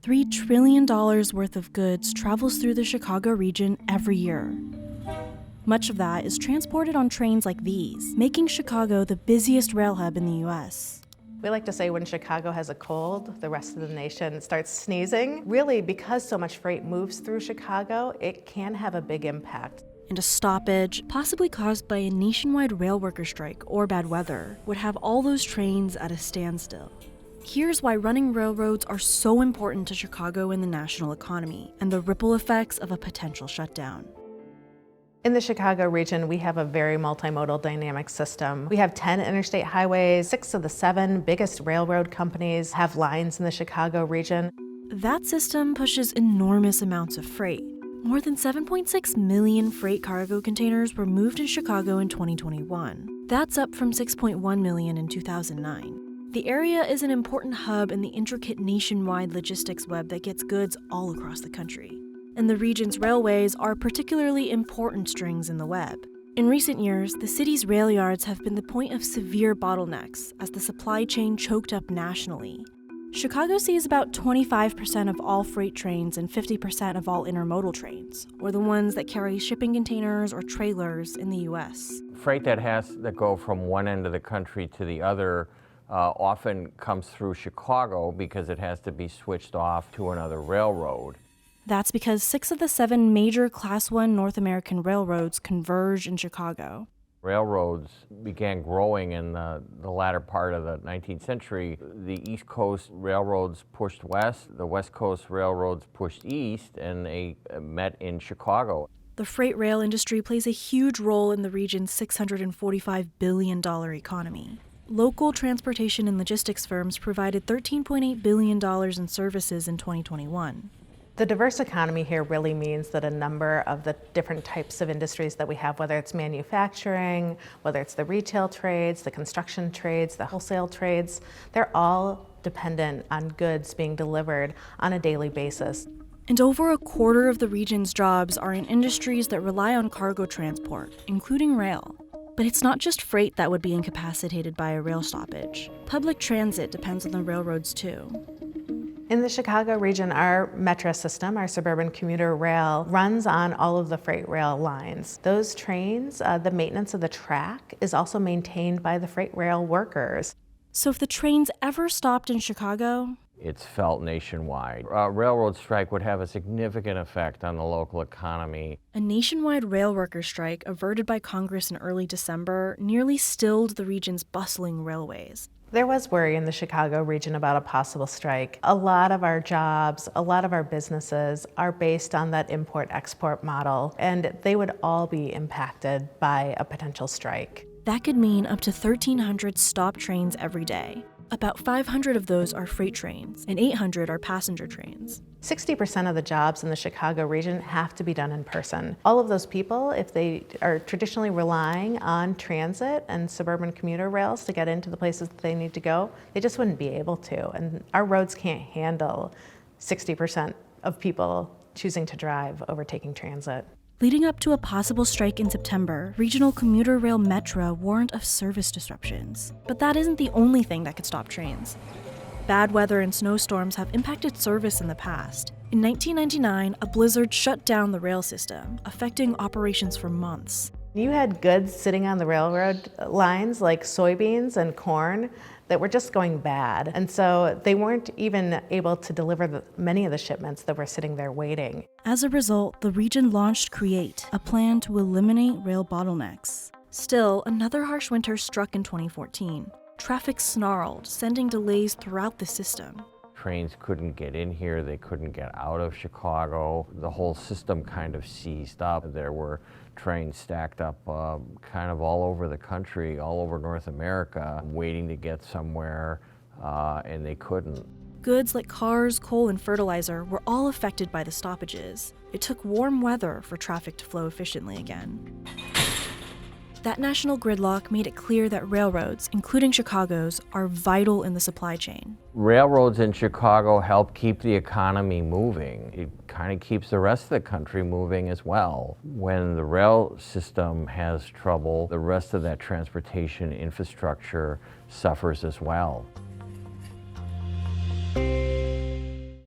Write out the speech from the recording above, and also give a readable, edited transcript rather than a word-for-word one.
$3 trillion worth of goods travels through the Chicago region every year. Much of that is transported on trains like these, making Chicago the busiest rail hub in the U.S. We like to say when Chicago has a cold, the rest of the nation starts sneezing. Really, because so much freight moves through Chicago, it can have a big impact. And a stoppage, possibly caused by a nationwide rail worker strike or bad weather, would have all those trains at a standstill. Here's why running railroads are so important to Chicago and the national economy, and the ripple effects of a potential shutdown. In the Chicago region, we have a very multimodal dynamic system. We have 10 interstate highways. 6 of the 7 biggest railroad companies have lines in the Chicago region. That system pushes enormous amounts of freight. More than 7.6 million freight cargo containers were moved in Chicago in 2021. That's up from 6.1 million in 2009. The area is an important hub in the intricate nationwide logistics web that gets goods all across the country. And the region's railways are particularly important strings in the web. In recent years, the city's rail yards have been the point of severe bottlenecks as the supply chain choked up nationally. Chicago sees about 25% of all freight trains and 50% of all intermodal trains, or the ones that carry shipping containers or trailers in the U.S. Freight that has to go from one end of the country to the other often comes through Chicago because it has to be switched off to another railroad. That's because 6 of the 7 major Class I North American railroads converge in Chicago. Railroads began growing in the latter part of the 19th century. The East Coast railroads pushed west, the West Coast railroads pushed east, and they met in Chicago. The freight rail industry plays a huge role in the region's $645 billion economy. Local transportation and logistics firms provided $13.8 billion in services in 2021. The diverse economy here really means that a number of the different types of industries that we have, whether it's manufacturing, whether it's the retail trades, the construction trades, the wholesale trades, they're all dependent on goods being delivered on a daily basis. And over a quarter of the region's jobs are in industries that rely on cargo transport, including rail. But it's not just freight that would be incapacitated by a rail stoppage. Public transit depends on the railroads too. In the Chicago region, our metro system, our suburban commuter rail, runs on all of the freight rail lines. Those trains, the maintenance of the track is also maintained by the freight rail workers. So if the trains ever stopped in Chicago, it's felt nationwide. A railroad strike would have a significant effect on the local economy. A nationwide rail worker strike averted by Congress in early December nearly stilled the region's bustling railways. There was worry in the Chicago region about a possible strike. A lot of our jobs, a lot of our businesses are based on that import-export model, and they would all be impacted by a potential strike. That could mean up to 1,300 stopped trains every day. About 500 of those are freight trains, and 800 are passenger trains. 60% of the jobs in the Chicago region have to be done in person. All of those people, if they are traditionally relying on transit and suburban commuter rails to get into the places that they need to go, they just wouldn't be able to. And our roads can't handle 60% of people choosing to drive over taking transit. Leading up to a possible strike in September, regional commuter rail Metra warned of service disruptions. But that isn't the only thing that could stop trains. Bad weather and snowstorms have impacted service in the past. In 1999, a blizzard shut down the rail system, affecting operations for months. You had goods sitting on the railroad lines like soybeans and corn that were just going bad. And so they weren't even able to deliver many of the shipments that were sitting there waiting. As a result, the region launched CREATE, a plan to eliminate rail bottlenecks. Still, another harsh winter struck in 2014. Traffic snarled, sending delays throughout the system. Trains couldn't get in here, they couldn't get out of Chicago. The whole system kind of seized up. There were trains stacked up kind of all over the country, all over North America, waiting to get somewhere, and they couldn't. Goods like cars, coal, and fertilizer were all affected by the stoppages. It took warm weather for traffic to flow efficiently again. That national gridlock made it clear that railroads, including Chicago's, are vital in the supply chain. Railroads in Chicago help keep the economy moving. It kind of keeps the rest of the country moving as well. When the rail system has trouble, the rest of that transportation infrastructure suffers as well.